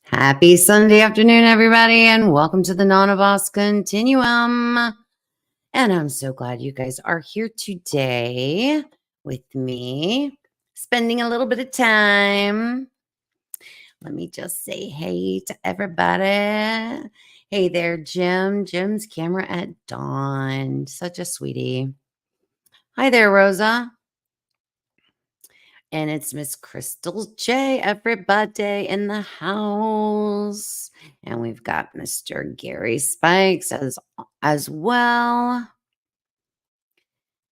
Happy Sunday afternoon, everybody, and welcome to the Nonnaboss Continuum. And I'm so glad you guys are here today with me, spending a little bit of time. Let me just say hey to everybody. Hey there, Jim. Jim's camera at dawn. Such a sweetie. Hi there, Rosa. And it's Miss Crystal J, everybody in the house. And we've got Mr. Gary Spikes as well.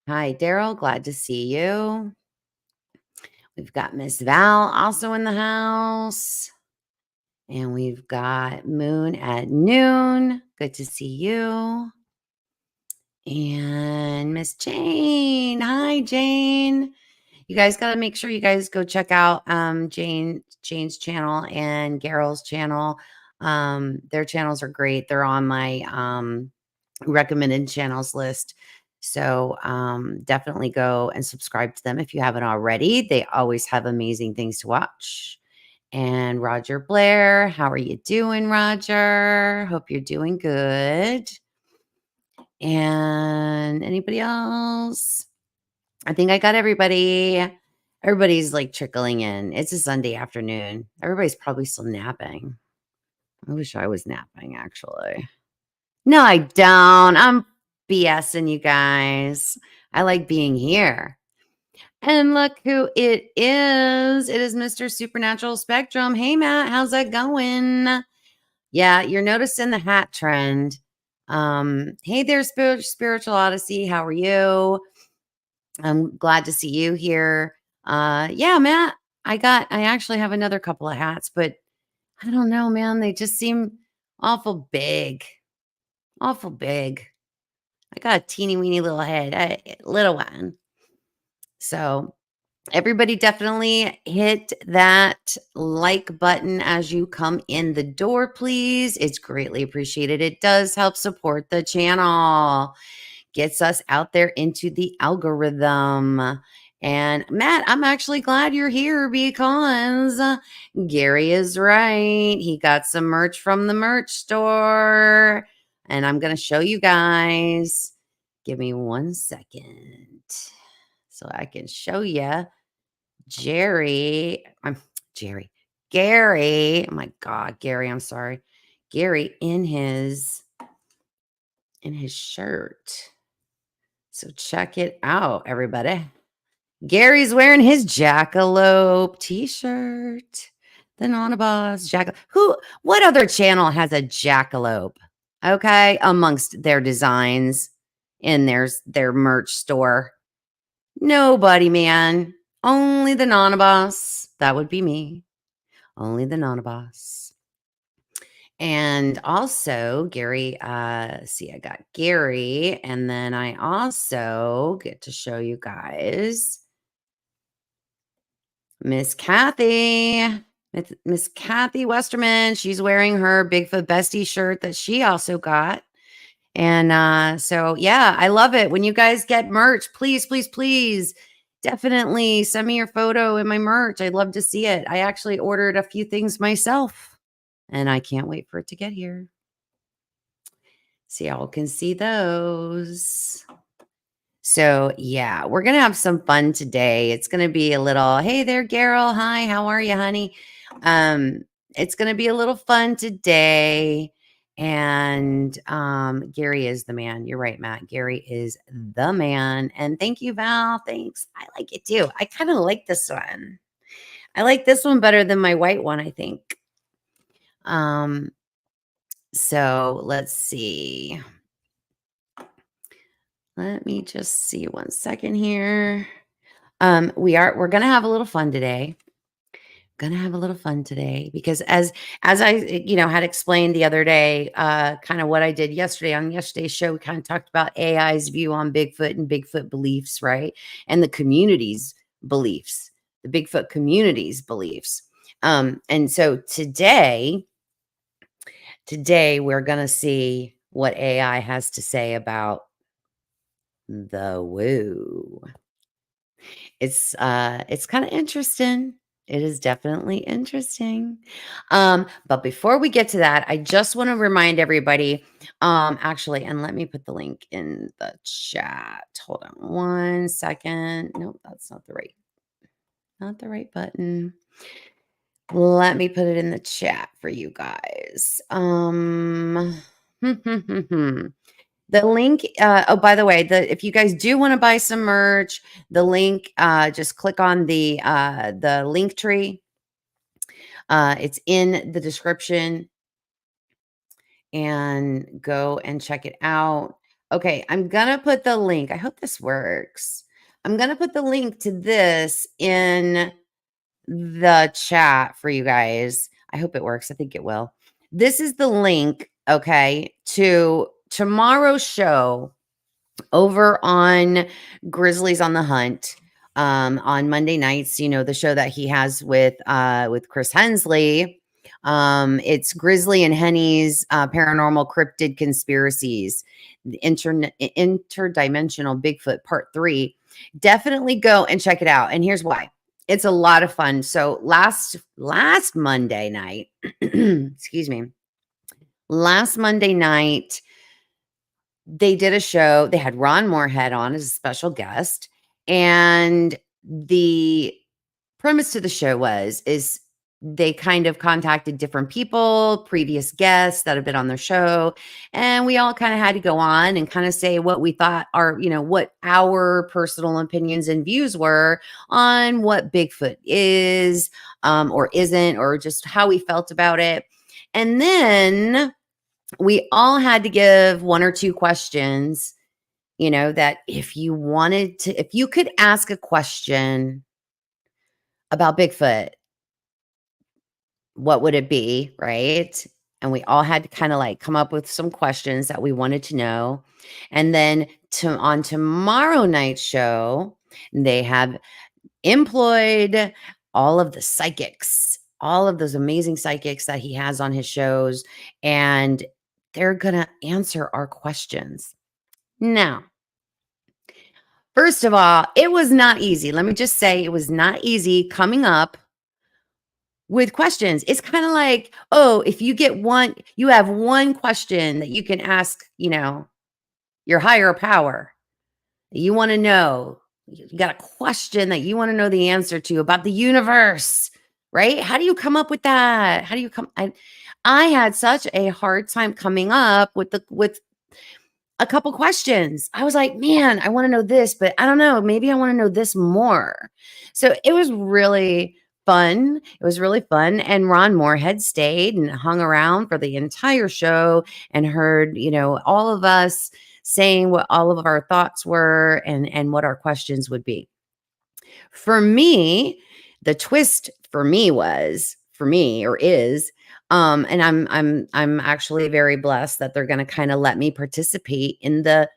Hi, Daryl. Glad to see you. We've got Miss Val also in the house. And we've got Moon at noon. Good to see you. And Miss Jane. Hi, Jane. You guys got to make sure you guys go check out Jane's channel and Garyl's channel. Their channels are great. They're on my recommended channels list. So definitely go and subscribe to them if you haven't already. They always have amazing things to watch. And Roger Blair, how are you doing, Roger? Hope you're doing good. And anybody else? I think I got everybody. Everybody's like trickling in. It's a Sunday afternoon. Everybody's probably still napping. I wish I was napping, actually. No, I don't. I'm BSing you guys. I like being here. And look who it is. It is Mr. Supernatural Spectrum. Hey, Matt, how's that going? Yeah, you're noticing the hat trend. Hey there, Spiritual Odyssey. How are you? I'm glad to see you here. Yeah, Matt, I actually have another couple of hats, but I don't know, man. They just seem awful big. Awful big. I got a teeny weeny little head, a little one. So everybody definitely hit that like button as you come in the door, please. It's greatly appreciated. It does help support the channel. Gets us out there into the algorithm. And Matt, I'm actually glad you're here because Gary is right. He got some merch from the merch store. And I'm going to show you guys. Give me 1 second so I can show you Gary. Oh my God, Gary, I'm sorry. Gary in his shirt. So check it out, everybody. Gary's wearing his Jackalope t-shirt. Thenonnaboss, what other channel has a jackalope? Okay, amongst their designs in their merch store. Nobody, man. Only the Nonnaboss. That would be me. Only the Nonnaboss. And also Gary, see, I got Gary, and then I also get to show you guys Miss Kathy. Miss Kathy Westerman. She's wearing her Bigfoot Bestie shirt that she also got. And so yeah, I love it. When you guys get merch, please, please, please definitely send me your photo in my merch. I'd love to see it. I actually ordered a few things myself, and I can't wait for it to get here. So y'all can see those. So yeah, we're gonna have some fun today. It's gonna be a little, hey there, Carol. Hi, how are you, honey? It's gonna be a little fun today. And Gary is the man. You're right, Matt. Gary is the man. And thank you, Val. Thanks. I like it too. I kind of like this one. I like this one better than my white one, I think. So let's see. Let me just see 1 second here. We're gonna have a little fun today. Gonna have a little fun today because as I had explained the other day, kind of what I did yesterday on yesterday's show, we kind of talked about AI's view on Bigfoot and Bigfoot beliefs, right? And the community's beliefs, the Bigfoot community's beliefs. And so today we're gonna see what AI has to say about the woo. It's kind of interesting. It is definitely interesting. But before we get to that, I just want to remind everybody, actually, and let me put the link in the chat. Hold on 1 second. Nope, that's not the right button. Let me put it in the chat for you guys. The link, oh, by the way, if you guys do want to buy some merch, the link, just click on the link tree. It's in the description and go and check it out. Okay, I'm gonna put the link. I hope this works. I'm gonna put the link to this in the chat for you guys. I hope it works. I think it will. This is the link, okay, to tomorrow's show over on Grizzlies on the Hunt, on Monday nights. You know, the show that he has with Chris Hensley. It's Grizzly and Henny's Paranormal Cryptid Conspiracies, the Interdimensional Bigfoot Part 3. Definitely go and check it out. And here's why. It's a lot of fun. So last Monday night, excuse me, last Monday night, they did a show. They had Ron Moorhead on as a special guest. And the premise to the show is they kind of contacted different people, previous guests that have been on their show. And we all kind of had to go on and kind of say what we thought what our personal opinions and views were on what Bigfoot is, or isn't, or just how we felt about it. And then we all had to give 1 or 2 questions, that if you could ask a question about Bigfoot, what would it be, right? And we all had to kind of like come up with some questions that we wanted to know. And then on tomorrow night's show, they have employed all of the psychics, all of those amazing psychics that he has on his shows, and they're going to answer our questions. Now, first of all, it was not easy. Let me just say it was not easy coming up with questions. It's kind of like, oh, if you have one question that you can ask, your higher power. You want to know, you got a question that you want to know the answer to about the universe, right? How do you come up with that? How do you I had such a hard time coming up with a couple questions. I was like, man, I want to know this, but I don't know. Maybe I want to know this more. So it was really, fun. It was really fun. And Ron Moorhead stayed and hung around for the entire show and heard, all of us saying what all of our thoughts were and what our questions would be. For me, the twist for me or is, and I'm actually very blessed that they're going to kind of let me participate in the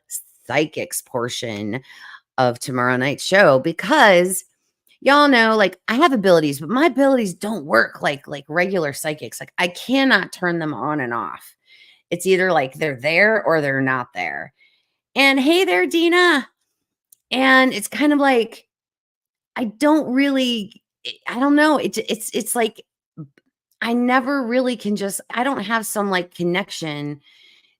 psychics portion of tomorrow night's show, because y'all know, like, I have abilities, but my abilities don't work like regular psychics. Like, I cannot turn them on and off. It's either like they're there or they're not there. And hey there, Dina. And it's kind of like I don't really I don't know. It's like I never really can just I don't have some like connection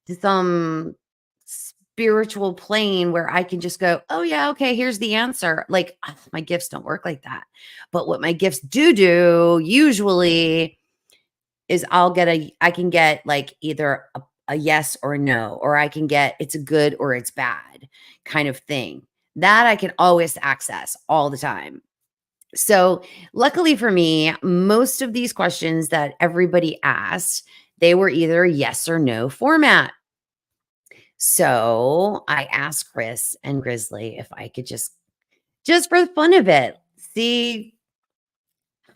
to some spiritual plane where I can just go, "Oh yeah, okay, here's the answer." Like my gifts don't work like that. But what my gifts do usually is I can get like either a yes or no, or I can get it's a good or it's bad kind of thing. That I can always access all the time. So, luckily for me, most of these questions that everybody asked, they were either yes or no format. So, I asked Chris and Grizzly if I could just for the fun of it, see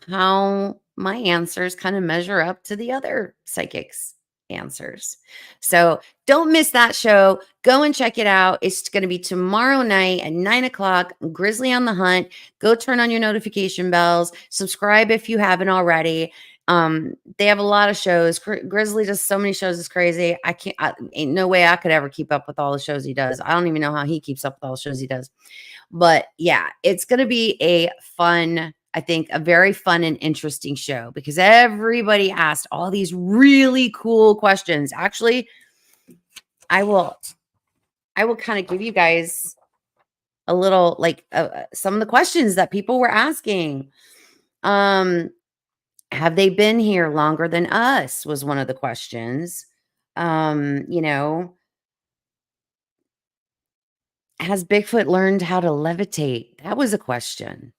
how my answers kind of measure up to the other psychics' answers. So don't miss that show. Go and check it out. It's going to be tomorrow night at 9 o'clock. Grizzly on the Hunt. Go turn on your notification bells. Subscribe if you haven't already. They have a lot of shows. Grizzly does so many shows. It's crazy. Ain't no way I could ever keep up with all the shows he does. I don't even know how he keeps up with all the shows he does. But yeah, it's going to be I think a very fun and interesting show because everybody asked all these really cool questions. Actually, I will kind of give you guys a little like some of the questions that people were asking. Have they been here longer than us was one of the questions. Has Bigfoot learned how to levitate? That was a question.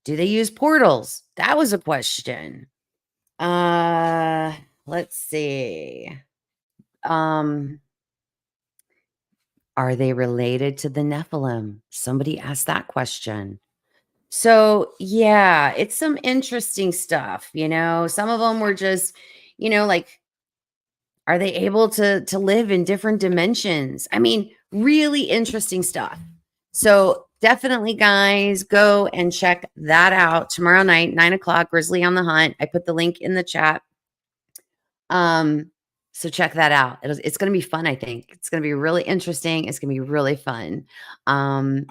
Do they use portals? That was a question. Let's see. Are they related to the Nephilim? Somebody asked that question. So, yeah, it's some interesting stuff, Some of them were just, like are they able to live in different dimensions? I mean, really interesting stuff. So definitely, guys, go and check that out tomorrow night, 9 o'clock, Grizzly on the Hunt. I put the link in the chat. So check that out. It's going to be fun. I think it's going to be really interesting. It's going to be really fun. I'm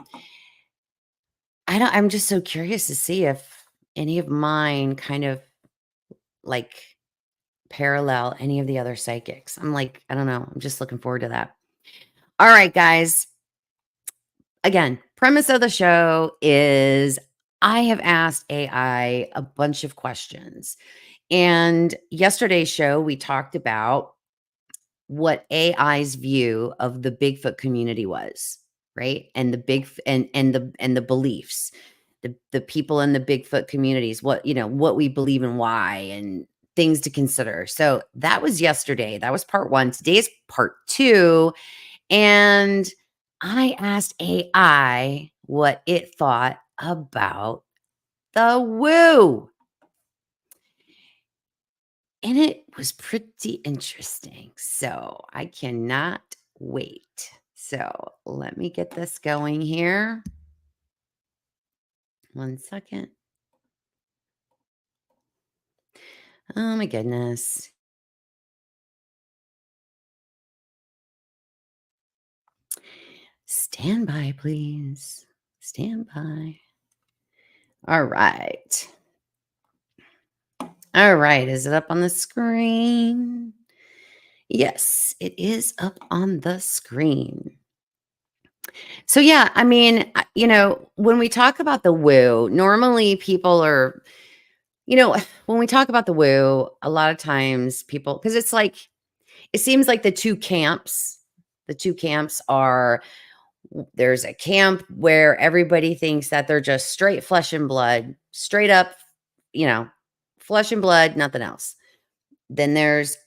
just so curious to see if any of mine kind of like parallel any of the other psychics. I'm like, I don't know. I'm just looking forward to that. All right, guys. Again, premise of the show is I have asked AI a bunch of questions. And yesterday's show, we talked about what AI's view of the Bigfoot community was, right? And the big and the beliefs, the people in the Bigfoot communities, what we believe and why, and things to consider. So that was yesterday. That was part one. Today is part two. And I asked AI what it thought about the woo. And it was pretty interesting. So I cannot wait. So let me get this going here. 1 second. Oh my goodness. Stand by, please. Stand by. All right. All right. Is it up on the screen? Yes, it is up on the screen. So yeah, I mean, when we talk about the woo, normally people are, when we talk about the woo, a lot of times people, because it seems like the two camps are, there's a camp where everybody thinks that they're just straight flesh and blood, straight up you know, flesh and blood, nothing else. Then there's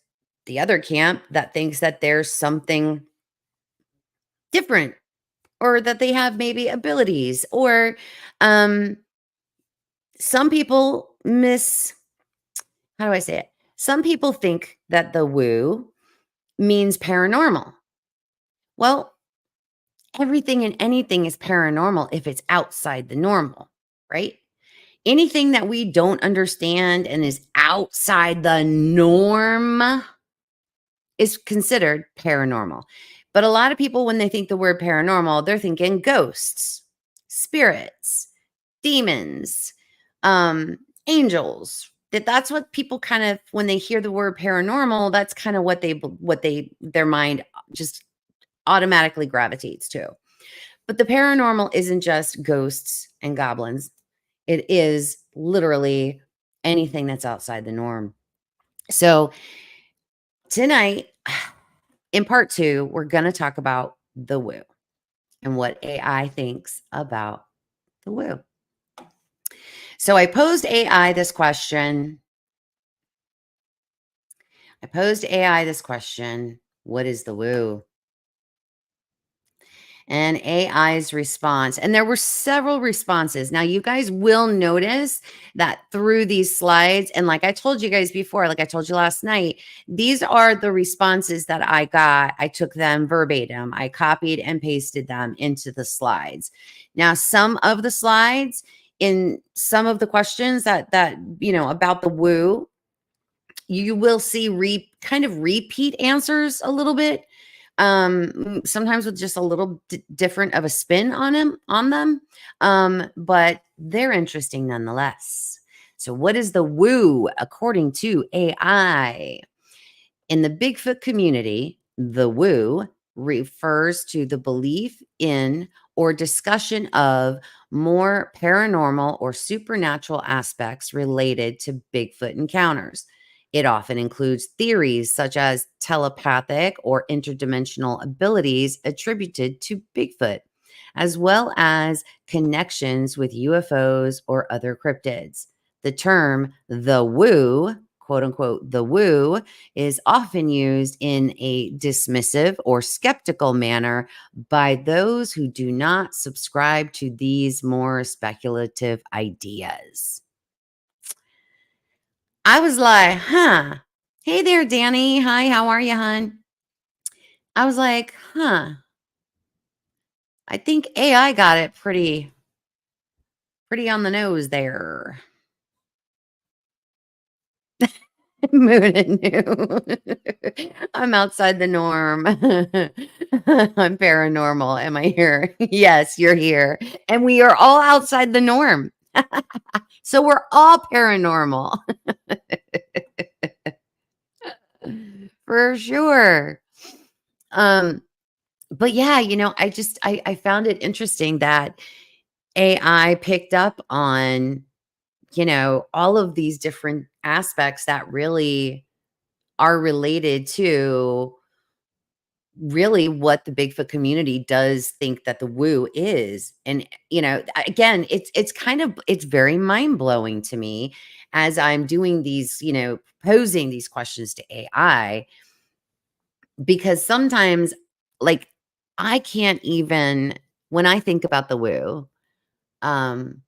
the other camp that thinks that there's something different or that they have maybe abilities or um some people how do I say it? Some people think that the woo means paranormal. Well, everything and anything is paranormal if it's outside the normal, right? Anything that we don't understand and is outside the norm is considered paranormal. But a lot of people, when they think the word paranormal, they're thinking ghosts, spirits, demons, um, angels. That's what people kind of, when they hear the word paranormal, that's kind of their mind just automatically gravitates to. But the paranormal isn't just ghosts and goblins. It is literally anything that's outside the norm. So tonight, in part two, we're going to talk about the woo and what AI thinks about the woo. So I posed AI this question. What is the woo? And AI's response. And there were several responses. Now, you guys will notice that through these slides, and like I told you guys before, like I told you last night, these are the responses that I got. I took them verbatim. I copied and pasted them into the slides. Now, some of the slides in some of the questions that about the woo, you will see kind of repeat answers a little bit, sometimes with just a little different of a spin on them, but they're interesting nonetheless. So what is the woo according to AI? In the Bigfoot community, the woo refers to the belief in or discussion of more paranormal or supernatural aspects related to Bigfoot encounters. It often includes theories such as telepathic or interdimensional abilities attributed to Bigfoot, as well as connections with UFOs or other cryptids. The term the woo, quote unquote, the woo, is often used in a dismissive or skeptical manner by those who do not subscribe to these more speculative ideas. I was like, huh. Hey there, Danny. Hi, how are you, hon? I was like, huh. I think AI got it pretty on the nose there. Moon and new. I'm outside the norm. I'm paranormal. Am I here? Yes, you're here. And we are all outside the norm. So we're all paranormal. For sure. Um, but yeah, I found it interesting that AI picked up on, all of these different aspects that really are related to really what the Bigfoot community does think that the woo is. And, again, it's very mind-blowing to me as I'm doing these, posing these questions to AI, because sometimes, like, I can't even, when I think about the woo, um,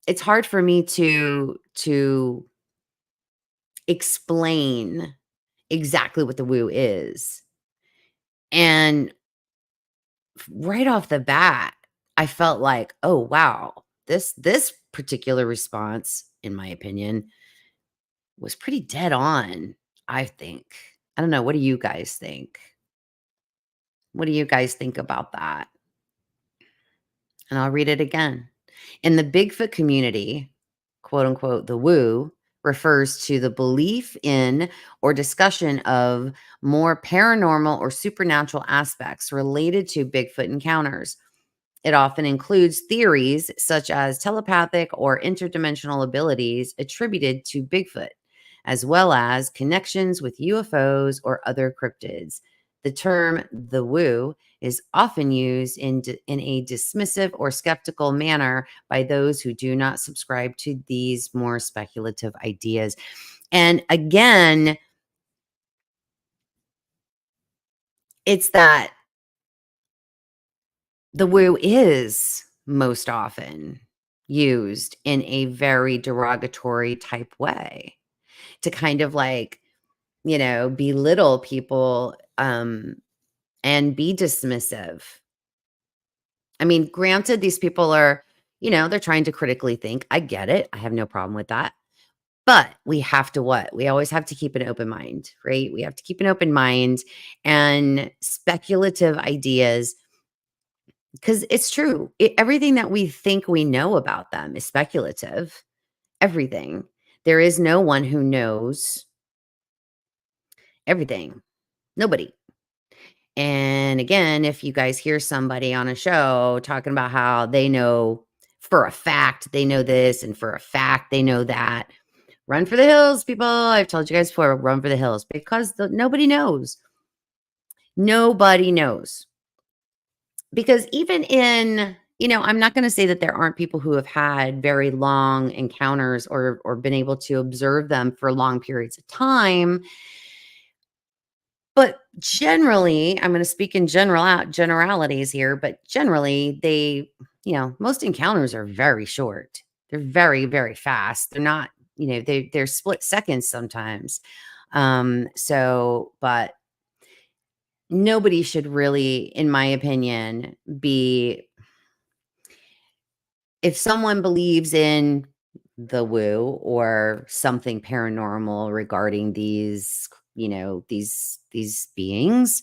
it's hard for me to explain exactly what the woo is. And right off the bat, I felt like, "Oh, wow. This particular response, in my opinion, was pretty dead on, I think." I don't know, what do you guys think? What do you guys think about that? And I'll read it again. In the Bigfoot community, quote unquote, the woo refers to the belief in or discussion of more paranormal or supernatural aspects related to Bigfoot encounters. It often includes theories such as telepathic or interdimensional abilities attributed to Bigfoot, as well as connections with UFOs or other cryptids. The term the woo is often used in a dismissive or skeptical manner by those who do not subscribe to these more speculative ideas. And again, it's that the woo is most often used in a very derogatory type way to kind of like, belittle people, and be dismissive. I mean, granted, these people are, they're trying to critically think. I get it. I have no problem with that. But we have to what? We always have to keep an open mind, right? We have to keep an open mind and speculative ideas because it's true. Everything that we think we know about them is speculative. Everything. There is no one who knows everything. Nobody. And again, if you guys hear somebody on a show talking about how they know for a fact they know this and for a fact they know that, run for the hills, people. I've told you guys before, run for the hills because nobody knows. Nobody knows. Because even in, I'm not going to say that there aren't people who have had very long encounters or been able to observe them for long periods of time. But generally, I'm going to speak in generalities here, but generally most encounters are very short. They're very, very fast. They're not, they're split seconds sometimes. But nobody should really, in my opinion, if someone believes in the woo or something paranormal regarding these, these beings,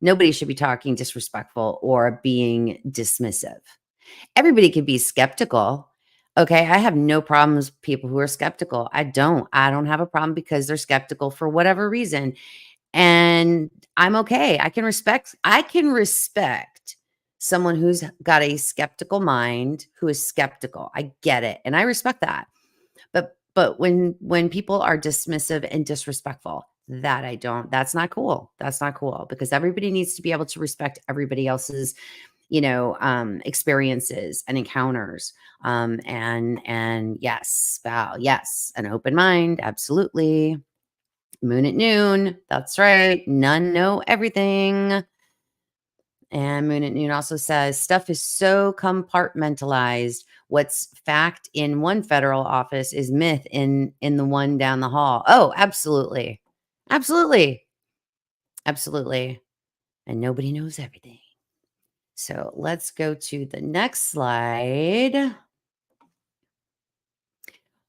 nobody should be talking disrespectful or being dismissive. Everybody can be skeptical. Okay. I have no problems with people who are skeptical. I don't have a problem because they're skeptical for whatever reason. And I'm okay. I can respect someone who's got a skeptical mind, who is skeptical. I get it. And I respect that. But when people are dismissive and disrespectful, that I don't, that's not cool. That's not cool because everybody needs to be able to respect everybody else's, experiences and encounters. And yes, Val, yes, an open mind. Absolutely. Moon at noon. That's right. None know everything. And Moon at Noon also says stuff is so compartmentalized. What's fact in one federal office is myth in the one down the hall. Oh, absolutely. Absolutely. Absolutely. And nobody knows everything. So let's go to the next slide.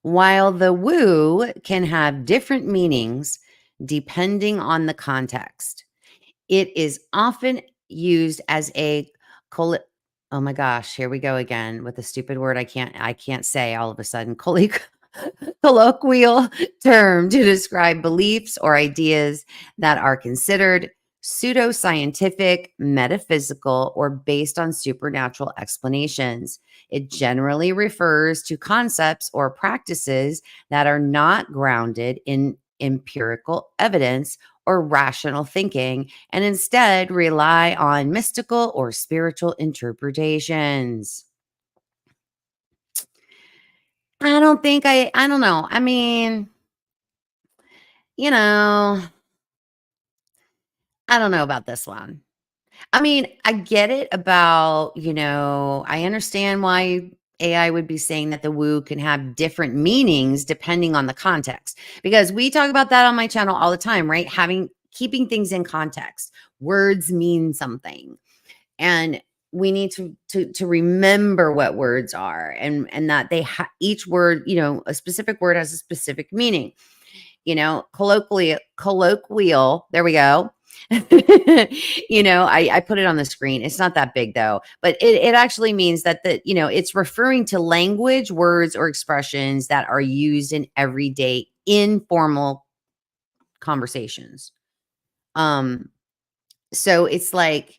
While the woo can have different meanings depending on the context, it is often used as a col oh my gosh, here we go again with a stupid word I can't say all of a sudden. Colloquial term to describe beliefs or ideas that are considered pseudoscientific, metaphysical, or based on supernatural explanations. It generally refers to concepts or practices that are not grounded in empirical evidence or rational thinking and instead rely on mystical or spiritual interpretations. I don't know. I mean, you know, I don't know about this one. I mean, I get it about, I understand why AI would be saying that the woo can have different meanings depending on the context. Because we talk about that on my channel all the time, right? Keeping things in context. Words mean something. And we need to remember what words are and that each word, a specific word has a specific meaning. Colloquial, there we go. I put it on the screen. It's not that big though, but it actually means that it's referring to language, words, or expressions that are used in everyday informal conversations. So it's like,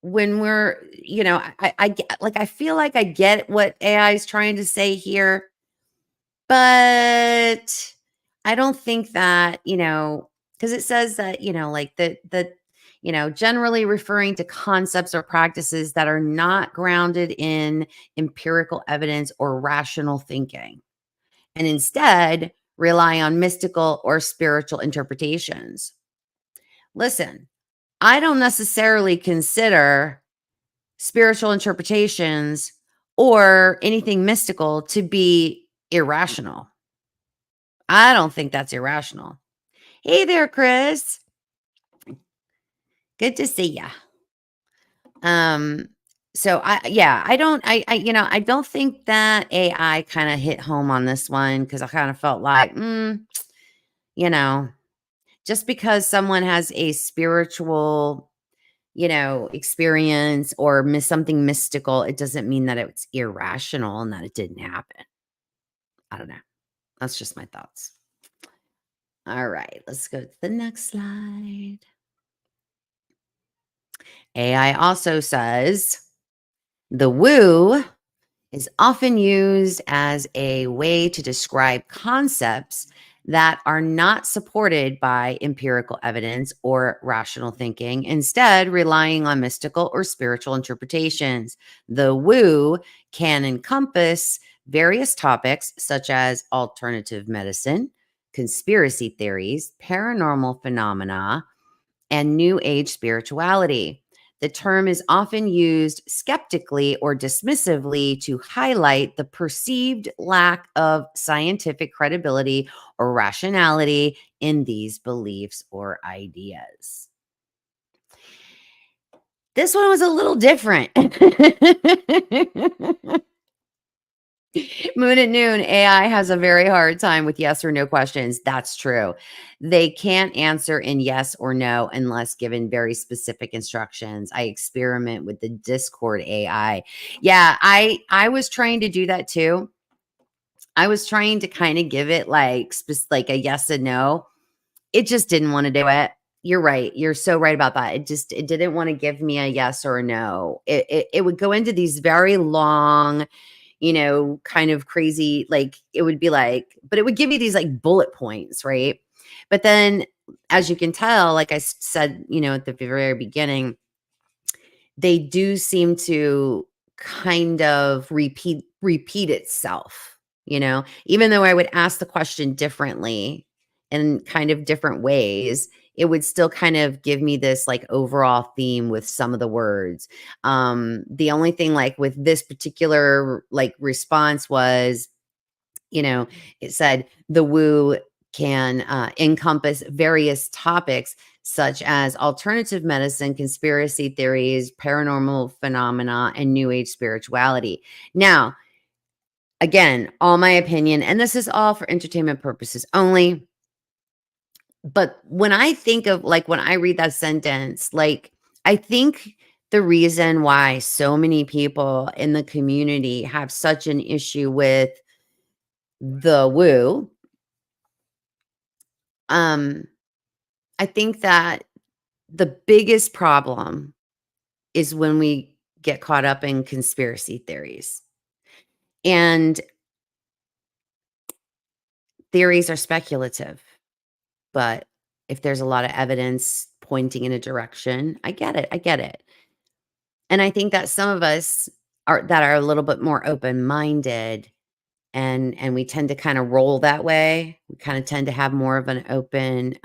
when we're, I feel like I get what AI is trying to say here, but I don't think that, because it says that, like generally referring to concepts or practices that are not grounded in empirical evidence or rational thinking, and instead rely on mystical or spiritual interpretations. Listen, I don't necessarily consider spiritual interpretations or anything mystical to be irrational. I don't think that's irrational. Hey there, Chris. Good to see ya. Um, so I don't think that AI kind of hit home on this one because I kind of felt like, you know, just because someone has a spiritual, experience or something mystical, it doesn't mean that it's irrational and that it didn't happen. I don't know. That's just my thoughts. All right, let's go to the next slide. AI also says the woo is often used as a way to describe concepts that are not supported by empirical evidence or rational thinking, instead, relying on mystical or spiritual interpretations. The woo can encompass various topics such as alternative medicine, conspiracy theories, paranormal phenomena, and New Age spirituality. The term is often used skeptically or dismissively to highlight the perceived lack of scientific credibility or rationality in these beliefs or ideas. This one was a little different. Moon at Noon, AI has a very hard time with yes or no questions. That's true. They can't answer in yes or no unless given very specific instructions. I experiment with the Discord AI. Yeah, I was trying to do that too. I was trying to kind of give it like a yes and no. It just didn't want to do it. You're right. You're so right about that. It didn't want to give me a yes or a no. It would go into these very long, kind of crazy, like it would be like, but it would give you these like bullet points, right? But then, as you can tell, like I said, at the very beginning, they do seem to kind of repeat itself, even though I would ask the question differently in kind of different ways, it would still kind of give me this like overall theme with some of the words. The only thing like with this particular like response was, it said the woo can encompass various topics such as alternative medicine, conspiracy theories, paranormal phenomena, and New Age spirituality. Now, again, all my opinion, and this is all for entertainment purposes only. But when I think of like when I read that sentence, like I think the reason why so many people in the community have such an issue with the woo, um, I think that the biggest problem is when we get caught up in conspiracy theories. And theories are speculative, but if there's a lot of evidence pointing in a direction, I get it. I get it. And I think that some of us are a little bit more open-minded and we tend to kind of roll that way. We kind of tend to have more of an open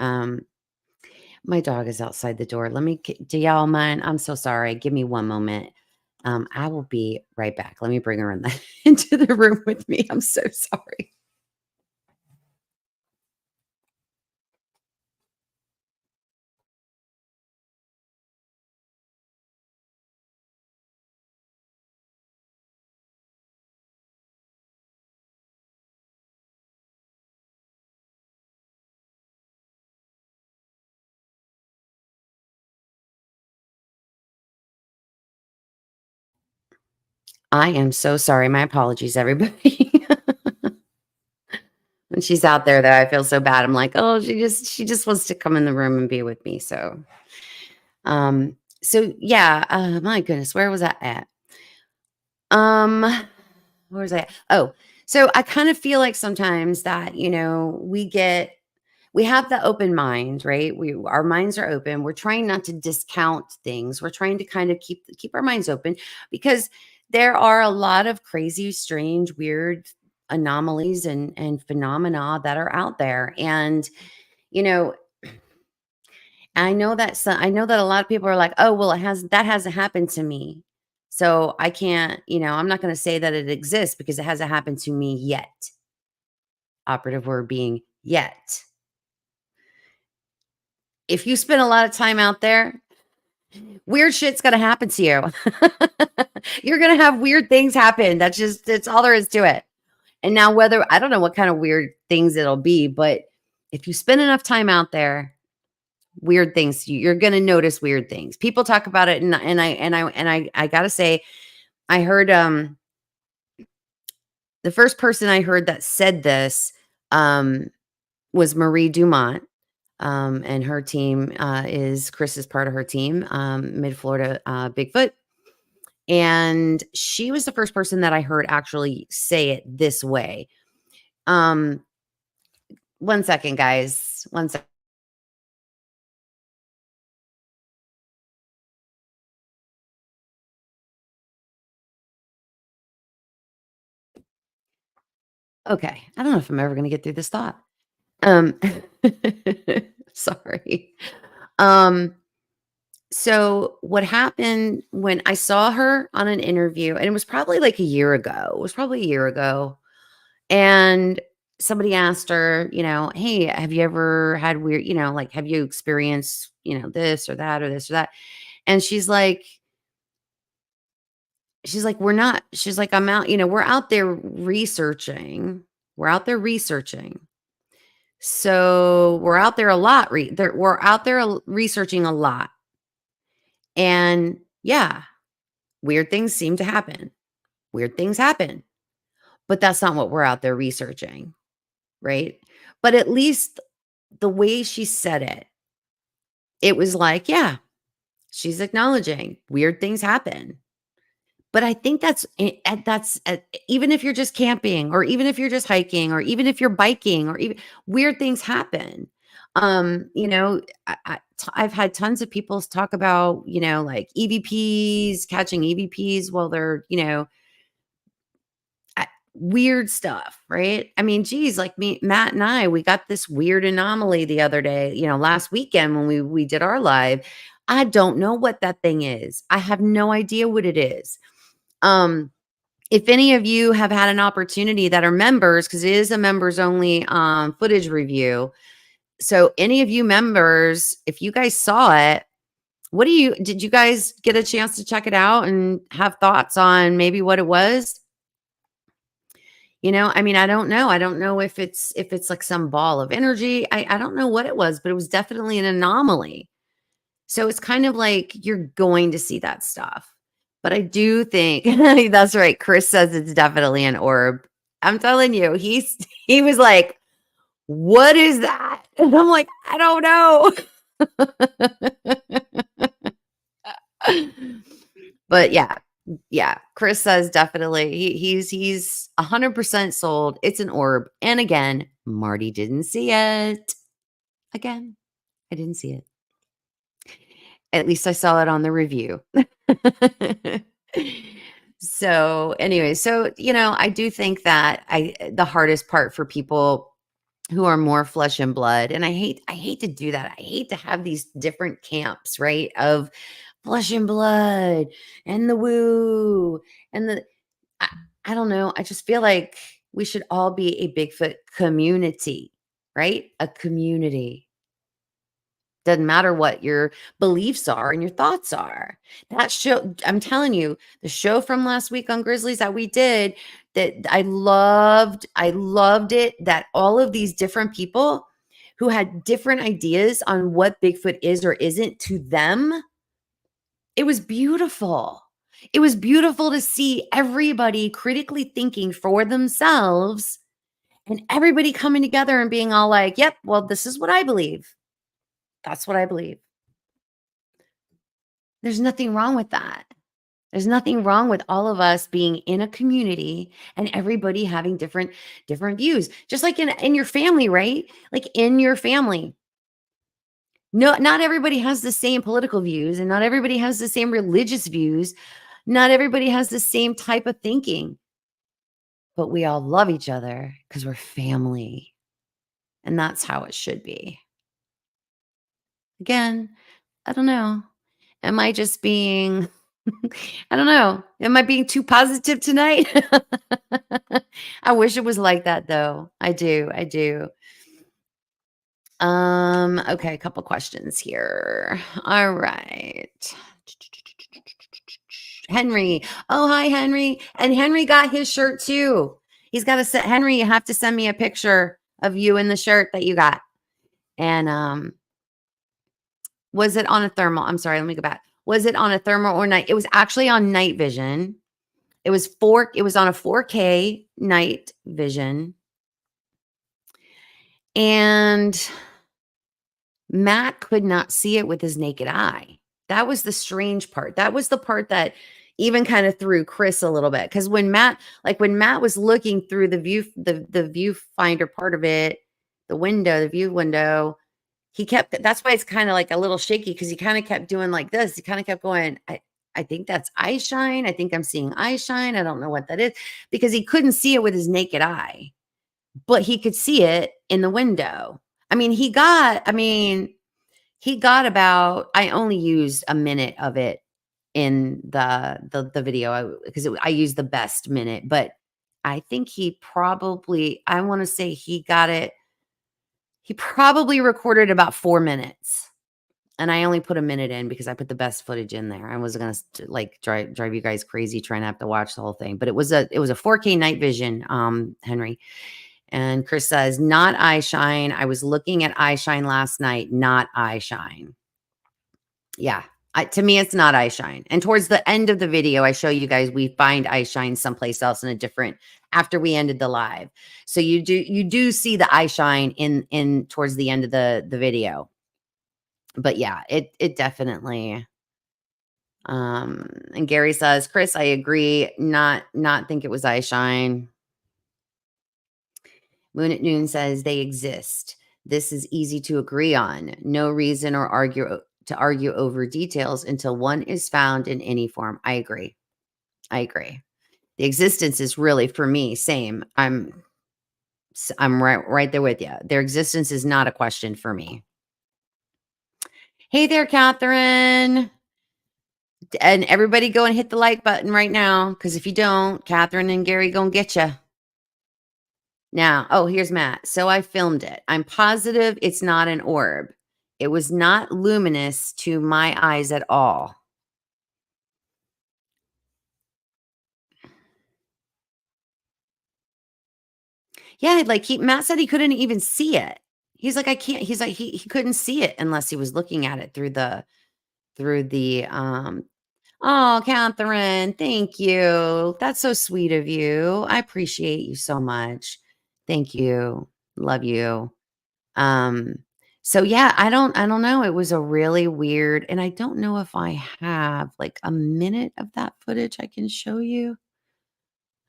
my dog is outside the door. Do y'all mind? I'm so sorry. Give me one moment. I will be right back. Let me bring her into the room with me. I'm so sorry. I am so sorry. My apologies, everybody. When she's out there, though, I feel so bad. I'm like, oh, she just wants to come in the room and be with me. So yeah. My goodness, where was that at? Um, where was I at? Oh, so I kind of feel like sometimes that we get we have the open mind, right? Our minds are open. We're trying not to discount things. We're trying to kind of keep our minds open because there are a lot of crazy, strange, weird anomalies and phenomena that are out there. And you know, I know that a lot of people are like, "Oh, well, that hasn't happened to me." So I can't, I'm not going to say that it exists because it hasn't happened to me yet. Operative word being yet. If you spend a lot of time out there, weird shit's gonna happen to you. You're gonna have weird things happen. That's all there is to it. And now whether I don't know what kind of weird things it'll be, but if you spend enough time out there, weird things, you're gonna notice weird things. People talk about it and I gotta say, I heard the first person I heard that said this um was Marie Dumont. And her team Chris is part of her team, Mid Florida Bigfoot. And she was the first person that I heard actually say it this way. Um, one second, guys. One second. Okay. I don't know if I'm ever going to get through this thought. Um, sorry. Um, so what happened when I saw her on an interview, and it was probably like a year ago. It was probably a year ago. And somebody asked her, "Hey, have you ever had weird, like, have you experienced, this or that or this or that?" And we're not, she's like, "I'm out, we're out there researching. We're out there researching. So we're out there a lot. We're out there researching a lot. And yeah, weird things seem to happen. Weird things happen. But that's not what we're out there researching." Right. But at least the way she said it was like, yeah, she's acknowledging weird things happen. But I think even if you're just camping or even if you're just hiking or even if you're biking or even weird things happen. I've had tons of people talk about, like EVPs, catching EVPs while they're, weird stuff, right? I mean, geez, like Matt and I, we got this weird anomaly the other day, last weekend when we did our live. I don't know what that thing is. I have no idea what it is. Um, if any of you have had an opportunity that are members, because it is a members only footage review. So any of you members, if you guys saw it, did you guys get a chance to check it out and have thoughts on maybe what it was? I mean, I don't know. I don't know if it's like some ball of energy. I don't know what it was, but it was definitely an anomaly. So it's kind of like you're going to see that stuff. But I do think that's right. Chris says it's definitely an orb. I'm telling you, he was like, "What is that?" And I'm like, "I don't know." But yeah, Chris says definitely he's 100% sold. It's an orb. And again, Marty didn't see it. Again, I didn't see it. At least I saw it on the review. So anyway, I do think that the hardest part for people who are more flesh and blood, and I hate to do that. I hate to have these different camps, right? Of flesh and blood and the woo and I, I don't know. I just feel like we should all be a Bigfoot community, right? A community. Doesn't matter what your beliefs are and your thoughts are. That show, I'm telling you, the show from last week on Grizzlies that we did, that I loved it. That all of these different people who had different ideas on what Bigfoot is or isn't to them, it was beautiful. It was beautiful to see everybody critically thinking for themselves and everybody coming together and being all like, yep, well, this is what I believe. That's what I believe. There's nothing wrong with that. There's nothing wrong with all of us being in a community and everybody having different views. Just like in your family, right? Like in your family. No, not everybody has the same political views and not everybody has the same religious views. Not everybody has the same type of thinking, but we all love each other because we're family. And that's how it should be. Again, I don't know. Am I just being I don't know. Am I being too positive tonight? I wish it was like that though. I do. I do. Okay, a couple questions here. All right. Henry. Oh, hi, Henry. And Henry got his shirt too. He's got to set Henry, you have to send me a picture of you in the shirt that you got. And was it on a thermal? I'm sorry, let me go back. Was it on a thermal or night? It was actually on night vision. It was on a 4K night vision. And Matt could not see it with his naked eye. That was the strange part. That was the part that even kind of threw Chris a little bit. Because when Matt was looking through the viewfinder part of it, the view window, he kept, that's why it's kind of like a little shaky because he kind of kept doing like this. He kind of kept going, I think that's eye shine. I think I'm seeing eye shine. I don't know what that is because he couldn't see it with his naked eye, but he could see it in the window. He got about, I only used a minute of it in the video because I used the best minute, but I think I want to say he probably recorded about 4 minutes. And I only put a minute in because I put the best footage in there. I wasn't going to like drive you guys crazy trying to have to watch the whole thing, but it was a 4K night vision, Henry. And Chris says, not eye shine. I was looking at eye shine last night, not eye shine. Yeah. To me, it's not eye shine. And towards the end of the video, I show you guys, we find eye shine someplace else in a different, after we ended the live. So you do see the eye shine in towards the end of the video. But yeah, it definitely, and Gary says, Chris, I agree. Not think it was eye shine. Moon at Noon says they exist. This is easy to agree on. No reason or argue over details until one is found in any form. I agree. The existence is really, for me, same. I'm right there with you. Their existence is not a question for me. Hey there, Catherine. And everybody go and hit the like button right now, because if you don't, Catherine and Gary gonna get you. Now, oh, here's Matt. So I filmed it. I'm positive it's not an orb. It was not luminous to my eyes at all. Yeah, like Matt said he couldn't even see it. He's like, I can't. He's like, he couldn't see it unless he was looking at it through the oh, Catherine, thank you. That's so sweet of you. I appreciate you so much. Thank you. Love you. Um, so yeah, I don't know. It was a really weird, and I don't know if I have like a minute of that footage I can show you.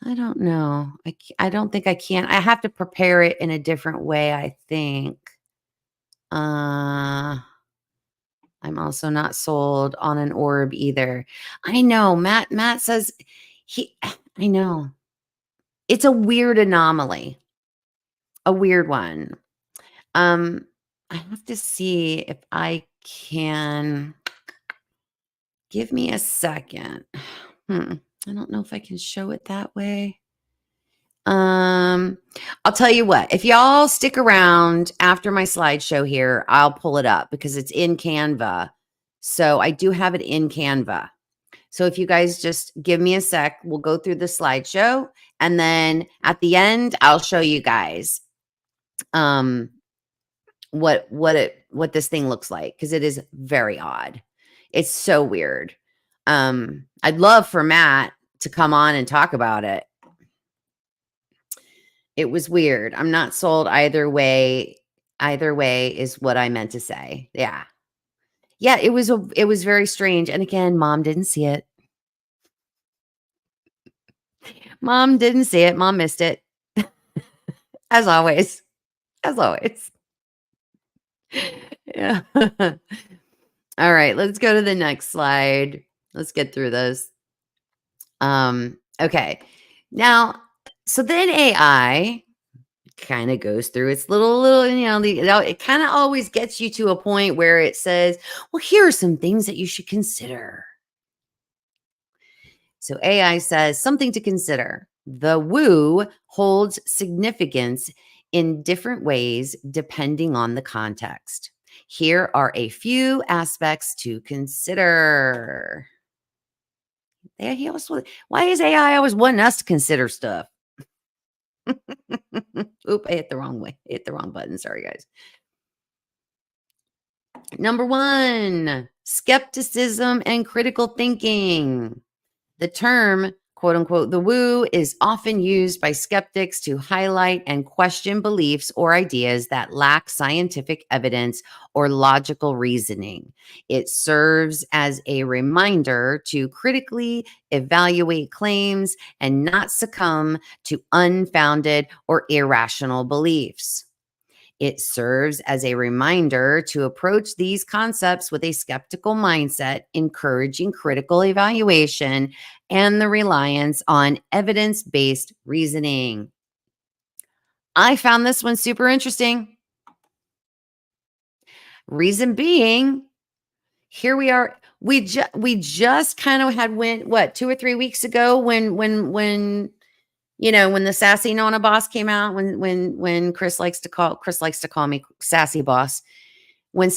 I don't know. I don't think I can. I have to prepare it in a different way, I think. I'm also not sold on an orb either. I know. Matt says I know. It's a weird anomaly. A weird one. I have to see if I can. Give me a second. I don't know if I can show it that way. I'll tell you what, if y'all stick around after my slideshow here, I'll pull it up because it's in Canva. So I do have it in Canva. So if you guys just give me a sec, we'll go through the slideshow. And then at the end, I'll show you guys what this thing looks like, because it is very odd. It's so weird. I'd love for Matt to come on and talk about it. It was weird. I'm not sold either way. Either way is what I meant to say. Yeah. Yeah, it was very strange. And again, Mom didn't see it. Mom didn't see it. Mom missed it. As always. As always. Yeah. All right, let's go to the next slide. Let's get through this. Okay. Now, so then AI kind of goes through its little, it kind of always gets you to a point where it says, well, here are some things that you should consider. So AI says something to consider. The woo holds significance in different ways depending on the context. Here are a few aspects to consider. Why is AI always wanting us to consider stuff? Oop, I hit the wrong way. Hit the wrong button. Sorry, guys. Number 1, skepticism and critical thinking. The term, quote unquote, the woo is often used by skeptics to highlight and question beliefs or ideas that lack scientific evidence or logical reasoning. It serves as a reminder to critically evaluate claims and not succumb to unfounded or irrational beliefs. It serves as a reminder to approach these concepts with a skeptical mindset, encouraging critical evaluation and the reliance on evidence based reasoning. I found this one super interesting. Reason being, here we are. We just kind of had went 2 or 3 weeks ago when when the sassy Nona boss came out, when Chris likes to call me sassy boss. When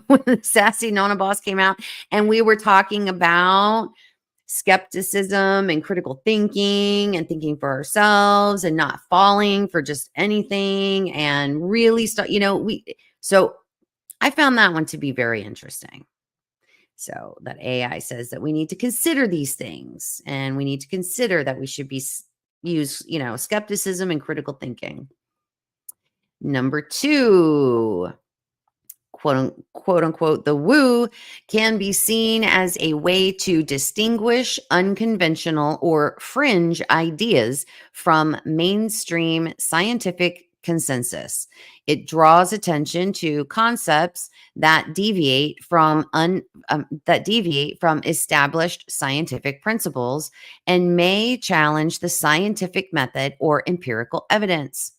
when the sassy Nona boss came out, and we were talking about skepticism and critical thinking and thinking for ourselves and not falling for just anything and really so I found that one to be very interesting. So that AI says that we need to consider these things, and we need to consider that we should use, skepticism and critical thinking. Number 2, quote unquote, the woo can be seen as a way to distinguish unconventional or fringe ideas from mainstream scientific consensus. It draws attention to concepts that deviate from established scientific principles and may challenge the scientific method or empirical evidence.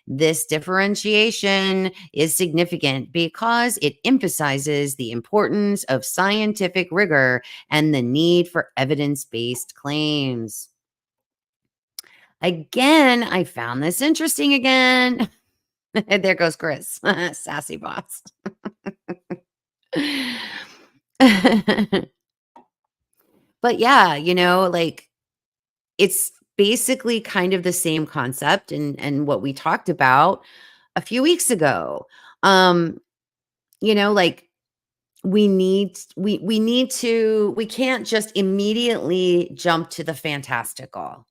This differentiation is significant because it emphasizes the importance of scientific rigor and the need for evidence-based claims. Again, I found this interesting again. There goes Chris, sassy boss. But yeah, it's basically kind of the same concept and what we talked about a few weeks ago. Um, like we can't just immediately jump to the fantastical,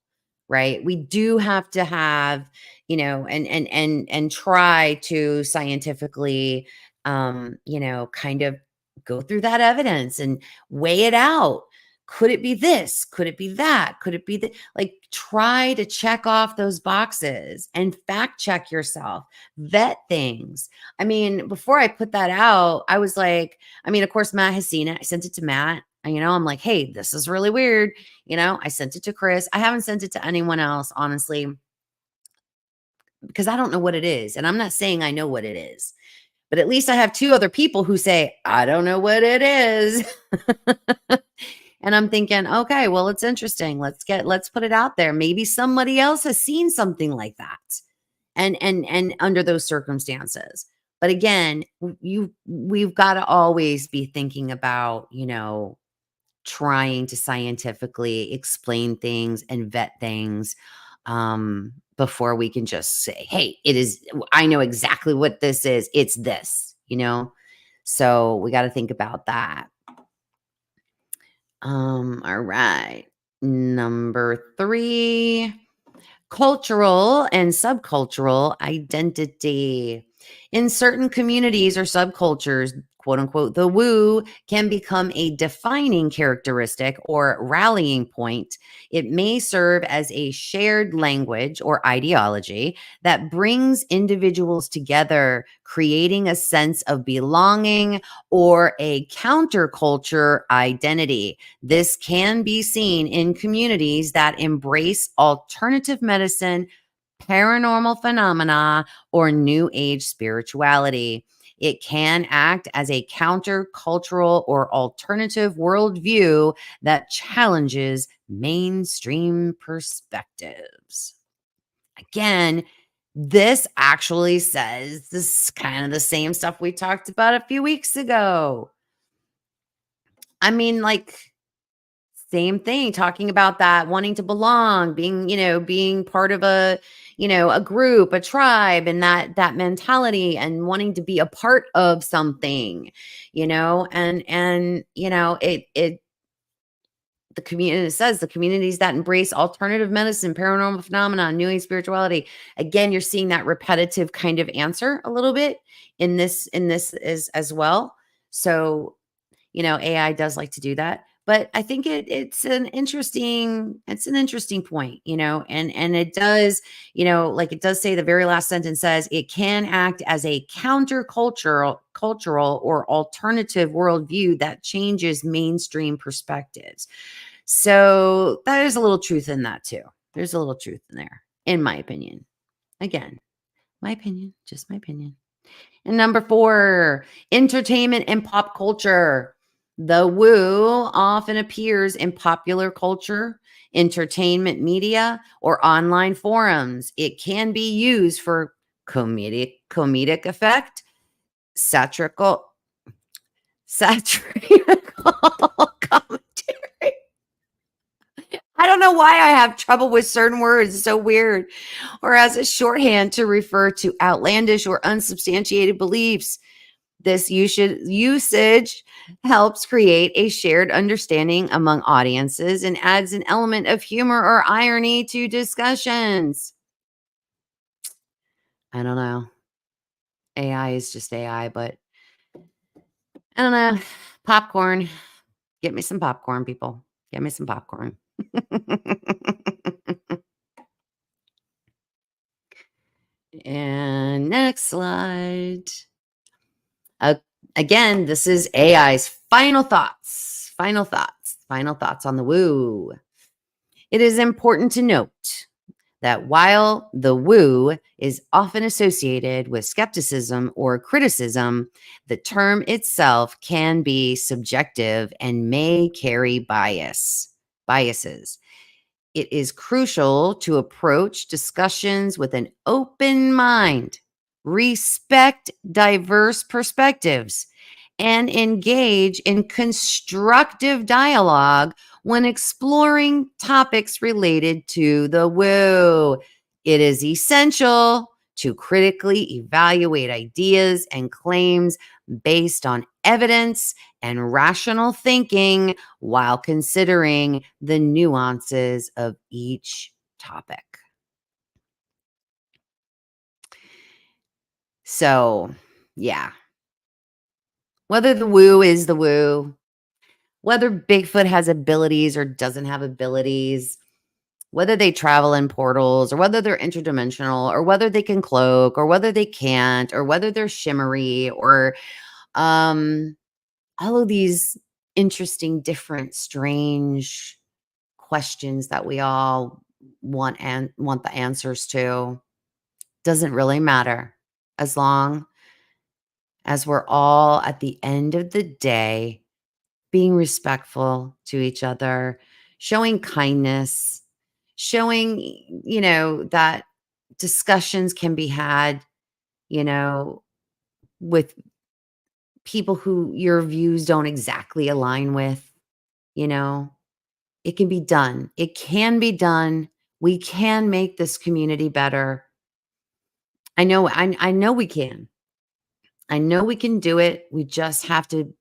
right? We do have to have, and try to scientifically kind of go through that evidence and weigh it out. Could it be this? Could it be that? Could it be that? Like, try to check off those boxes and fact check yourself, vet things. I mean, before I put that out, I was like, of course, Matt has seen it. I sent it to Matt. And, I'm like, hey, this is really weird. I sent it to Chris. I haven't sent it to anyone else, honestly, because I don't know what it is. And I'm not saying I know what it is, but at least I have 2 other people who say, I don't know what it is. And I'm thinking, okay, well, it's interesting. Let's put it out there. Maybe somebody else has seen something like that. And under those circumstances. But again, we've got to always be thinking about, trying to scientifically explain things and vet things before we can just say, hey, I know exactly what this is. It's this, So we got to think about that. All right. Number 3, cultural and subcultural identity. In certain communities or subcultures, quote unquote, the woo can become a defining characteristic or rallying point. It may serve as a shared language or ideology that brings individuals together, creating a sense of belonging or a counterculture identity. This can be seen in communities that embrace alternative medicine, paranormal phenomena, or new age spirituality. It can act as a countercultural or alternative worldview that challenges mainstream perspectives. Again, this actually says this is kind of the same stuff we talked about a few weeks ago. I mean, like, same thing, talking about that, wanting to belong, being, being part of a group, a tribe, and that mentality, and wanting to be a part of something, it the community, it says the communities that embrace alternative medicine, paranormal phenomena, new age spirituality. Again, you're seeing that repetitive kind of answer a little bit in this as well. So, AI does like to do that. But I think it's an interesting point, and it does, like it does say, the very last sentence says it can act as a cultural or alternative worldview that changes mainstream perspectives. So there's a little truth in that too. There's a little truth in there, in my opinion. Again, my opinion, just my opinion. And number 4, entertainment and pop culture. The woo often appears in popular culture, entertainment media, or online forums. It can be used for comedic effect, satirical satirical commentary. I don't know why I have trouble with certain words. It's so weird. Or as a shorthand to refer to outlandish or unsubstantiated beliefs. This usage helps create a shared understanding among audiences and adds an element of humor or irony to discussions. I don't know. AI is just AI, but I don't know. Popcorn. Get me some popcorn, people. Get me some popcorn. And next slide. Uh, Again, this is AI's final thoughts. Final thoughts on the woo. It is important to note that while the woo is often associated with skepticism or criticism, the term itself can be subjective and may carry biases. It is crucial to approach discussions with an open mind, respect diverse perspectives, and engage in constructive dialogue when exploring topics related to the woo. It is essential to critically evaluate ideas and claims based on evidence and rational thinking while considering the nuances of each topic. So, yeah. Whether the woo is the woo, whether Bigfoot has abilities or doesn't have abilities, whether they travel in portals or whether they're interdimensional or whether they can cloak or whether they can't or whether they're shimmery or all of these interesting, different, strange questions that we all want the answers to, doesn't really matter as long as we're all at the end of the day being respectful to each other, showing kindness, showing, that discussions can be had, you know, with people who your views don't exactly align with, you know, it can be done. It can be done. We can make this community better. I know we can. I know we can do it. We just have to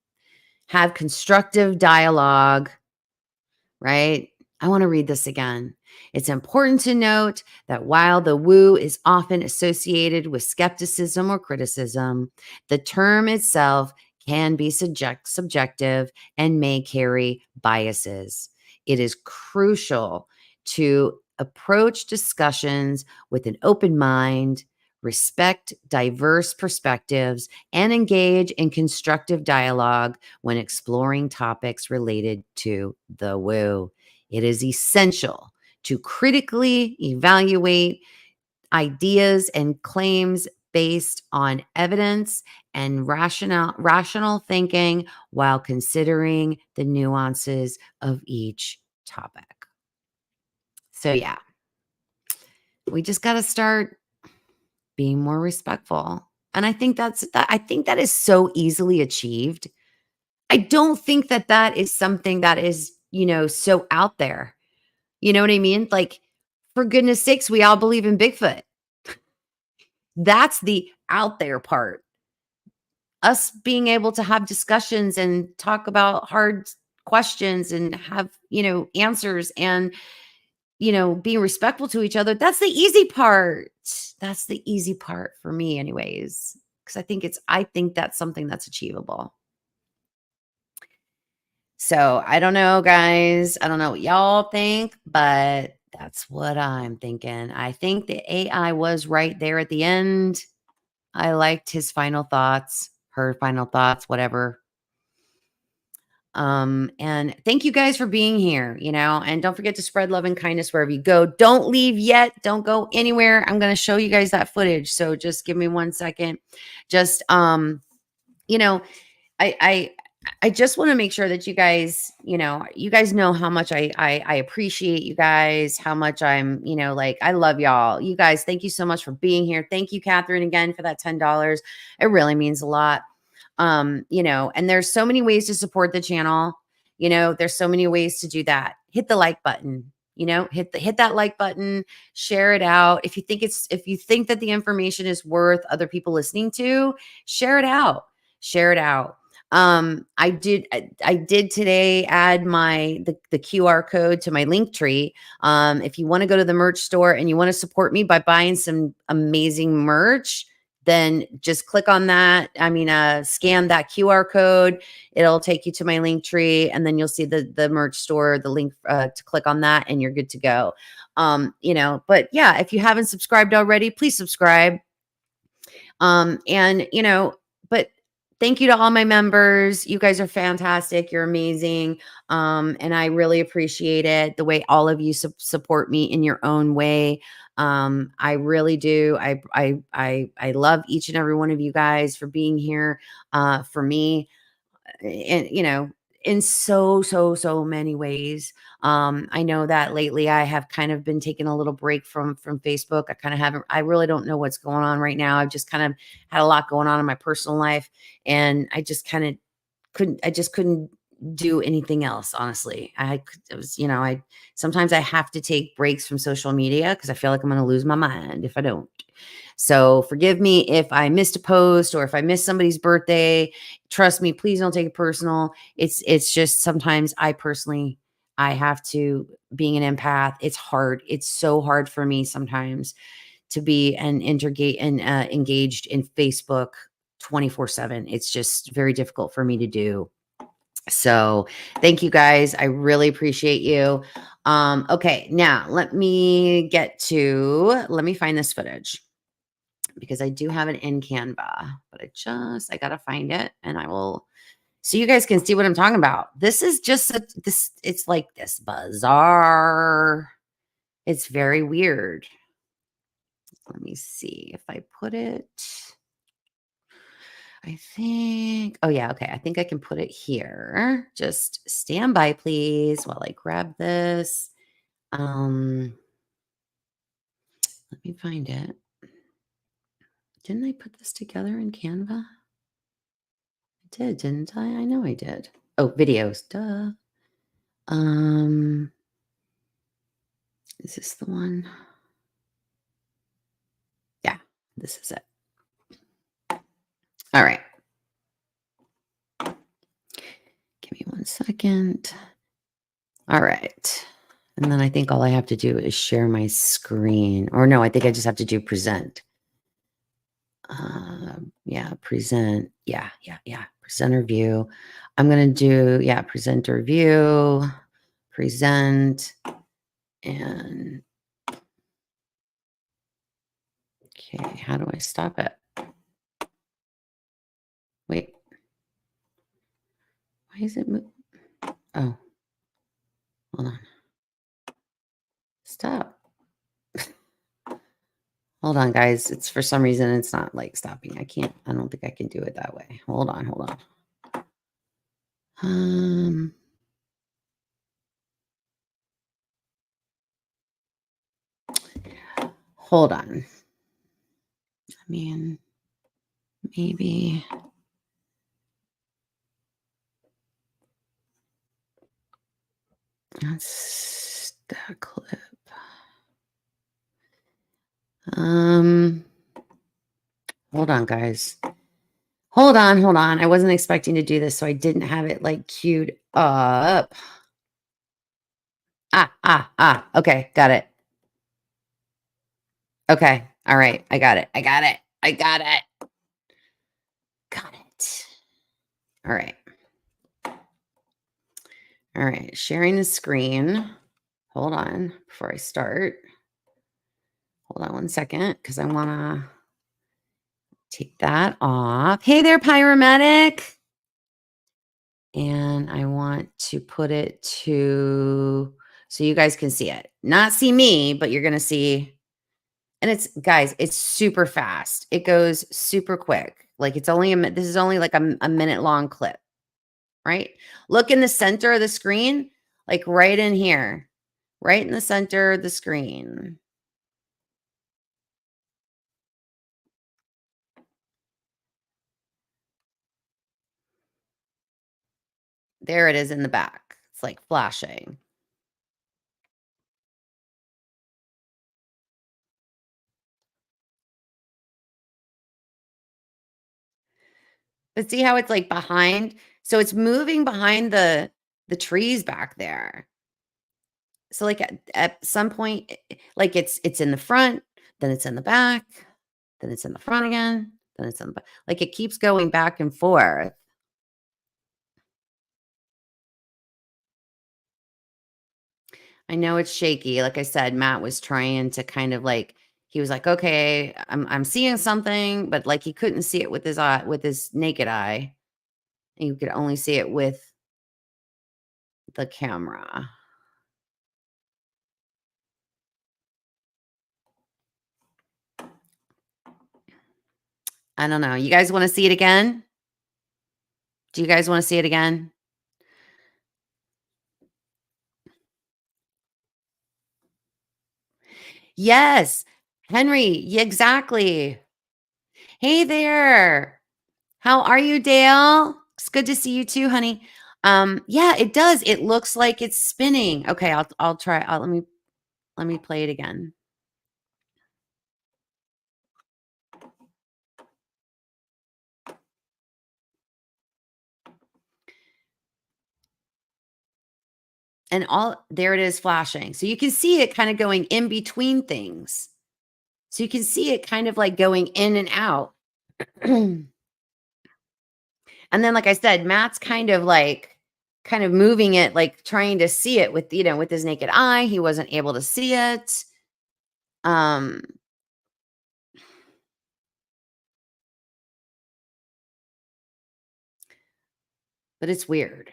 have constructive dialogue, right? I want to read this again. It's important to note that while the woo is often associated with skepticism or criticism, the term itself can be subjective and may carry biases. It is crucial to approach discussions with an open mind, respect diverse perspectives, and engage in constructive dialogue when exploring topics related to the woo. It is essential to critically evaluate ideas and claims based on evidence and rational thinking while considering the nuances of each topic. So yeah, we just got to start being more respectful. And I think that is so easily achieved. I don't think that that is something that is, so out there. You know what I mean? Like, for goodness sakes, we all believe in Bigfoot. That's the out there part. Us being able to have discussions and talk about hard questions and have, answers and, being respectful to each other. That's the easy part. That's the easy part for me anyways, because I think that's something that's achievable. So I don't know, guys. I don't know what y'all think, but that's what I'm thinking. I think the AI was right there at the end. I liked his final thoughts, her final thoughts, whatever. And thank you guys for being here, and don't forget to spread love and kindness wherever you go. Don't leave yet. Don't go anywhere. I'm going to show you guys that footage. So just give me 1 second. Just, you know, I I just want to make sure that you guys know how much I appreciate you guys, how much I'm, like, I love y'all. You guys, thank you so much for being here. Thank you, Catherine, again for that $10. It really means a lot. And there's so many ways to support the channel. There's so many ways to do that. Hit the like button, hit that like button, share it out. If you think that the information is worth other people listening to, share it out. Share it out. I did today add the QR code to my Linktree. If you want to go to the merch store and you want to support me by buying some amazing merch, then just click on that. Scan that QR code. It'll take you to my Linktree, and then you'll see the merch store, the link to click on that, and you're good to go. But yeah, if you haven't subscribed already, please subscribe. But thank you to all my members. You guys are fantastic. You're amazing. And I really appreciate it, the way all of you support me in your own way. I really do. I love each and every one of you guys for being here for me. And in so many ways. I know that lately I have kind of been taking a little break from Facebook. I really don't know what's going on right now. I've just kind of had a lot going on in my personal life, and I just couldn't do anything else. Honestly, sometimes I have to take breaks from social media because I feel like I'm going to lose my mind if I don't. So forgive me if I missed a post or if I missed somebody's birthday. Trust me, please don't take it personal. It's just sometimes I have to, being an empath, it's hard. It's so hard for me sometimes to be engaged in Facebook 24/7. It's just very difficult for me to do. So thank you guys. I really appreciate you. Okay, now let me find this footage, because I do have it in Canva, but I got to find it, and I will, so you guys can see what I'm talking about. This is just it's like this bizarre. It's very weird. Let me see if I put it. I think, oh yeah, okay. I think I can put it here. Just stand by, please, while I grab this. Let me find it. Didn't I put this together in Canva? I did, didn't I? I know I did. Oh, videos, duh. Is this the one? Yeah, this is it. All right. Give me 1 second. All right. And then I think all I have to do is share my screen. Or no, I think I just have to do present. Yeah, present. Yeah, Presenter view. I'm going to do, yeah, presenter view, present, and okay, how do I stop it? Wait, why is it move? Oh, hold on. Stop. Hold on, guys. It's for some reason it's not like stopping. I don't think I can do it that way. Hold on. Hold on. I mean, maybe. That's that clip. Hold on, guys. Hold on. I wasn't expecting to do this, so I didn't have it like queued up. Okay, got it. Okay, all right, I got it. Got it. All right, sharing the screen. Hold on before I start. Hold on 1 second, because I want to take that off. Hey there, Pyromedic. And I want to put it to, so you guys can see it. Not see me, but you're going to see. And it's, guys, it's super fast. It goes super quick. Like it's only this is only like a minute long clip, right? Look in the center of the screen, like right in here, right in the center of the screen. There it is in the back. It's like flashing. But see how it's like behind? So it's moving behind the trees back there. So like at some point, like it's in the front, then it's in the back, then it's in the front again, then it's in the back. Like it keeps going back and forth. I know it's shaky. Like I said, Matt was trying to kind of like, he was like, okay, I'm seeing something, but like he couldn't see it with his eye, with his naked eye. And you could only see it with the camera. I don't know. You guys want to see it again? Do you guys want to see it again? Yes. Henry, exactly. Hey there. How are you, Dale? It's good to see you too, honey. Yeah, it does. It looks like it's spinning. Okay, I'll try. Let me play it again. And there it is flashing. So you can see it kind of going in between things. So you can see it kind of like going in and out. And then, like I said, Matt's kind of moving it, like trying to see it with, with his naked eye. He wasn't able to see it. But it's weird.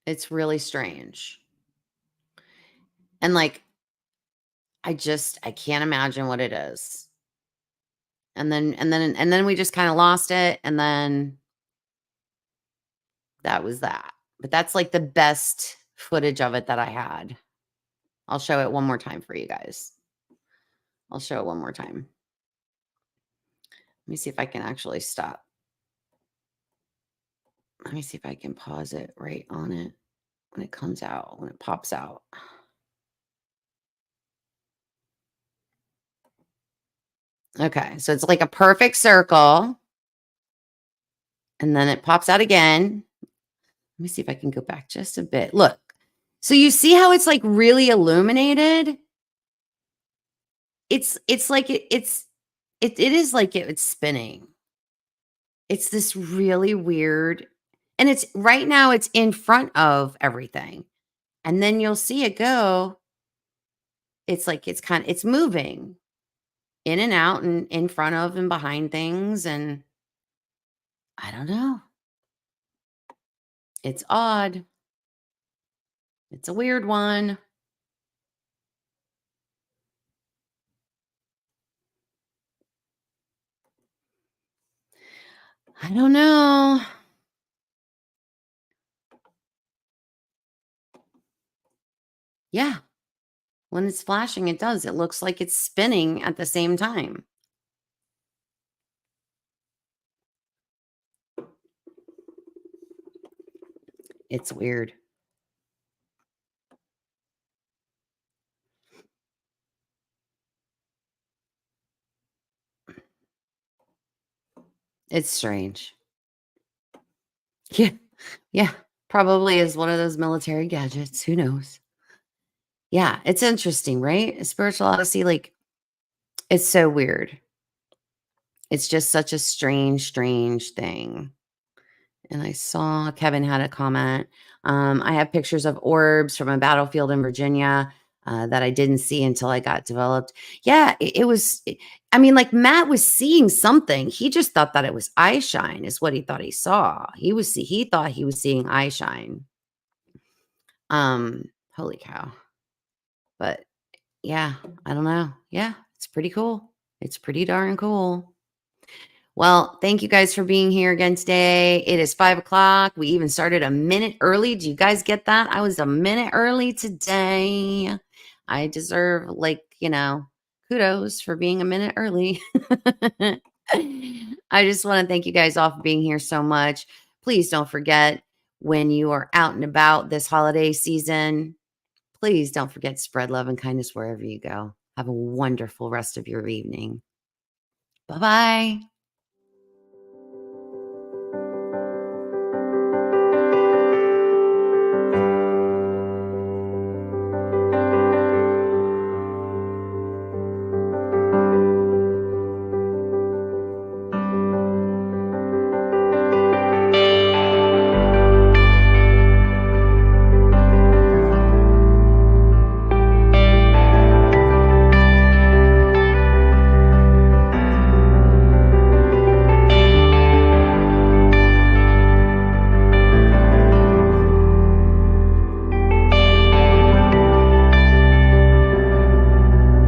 It's really strange. And like, I can't imagine what it is. And then we just kind of lost it. And then that was that. But that's like the best footage of it that I had. I'll show it one more time for you guys. I'll show it one more time. Let me see if I can actually stop. Let me see if I can pause it right on it when it comes out, when it pops out. Okay, so it's like a perfect circle. And then it pops out again. Let me see if I can go back just a bit. Look. So you see how it's like really illuminated? It's like it is like it's spinning. It's this really weird, and it's right now it's in front of everything, and then you'll see it go. It's like it's moving in and out and in front of and behind things, and I don't know. It's odd. It's a weird one. I don't know. Yeah, when it's flashing, it does. It looks like it's spinning at the same time. It's weird. It's strange. Yeah. Yeah. Probably is one of those military gadgets. Who knows? Yeah, it's interesting, right? A spiritual odyssey, like, it's so weird. It's just such a strange, strange thing. And I saw Kevin had a comment. I have pictures of orbs from a battlefield in Virginia that I didn't see until I got developed. Yeah, it was. I mean, like Matt was seeing something. He just thought that it was eye shine, is what he thought he saw. He thought he was seeing eye shine. Holy cow! But yeah, I don't know. Yeah, it's pretty cool. It's pretty darn cool. Well, thank you guys for being here again today. It is 5 o'clock. We even started a minute early. Do you guys get that? I was a minute early today. I deserve, like, kudos for being a minute early. I just want to thank you guys all for being here so much. Please don't forget, when you are out and about this holiday season, please don't forget to spread love and kindness wherever you go. Have a wonderful rest of your evening. Bye bye.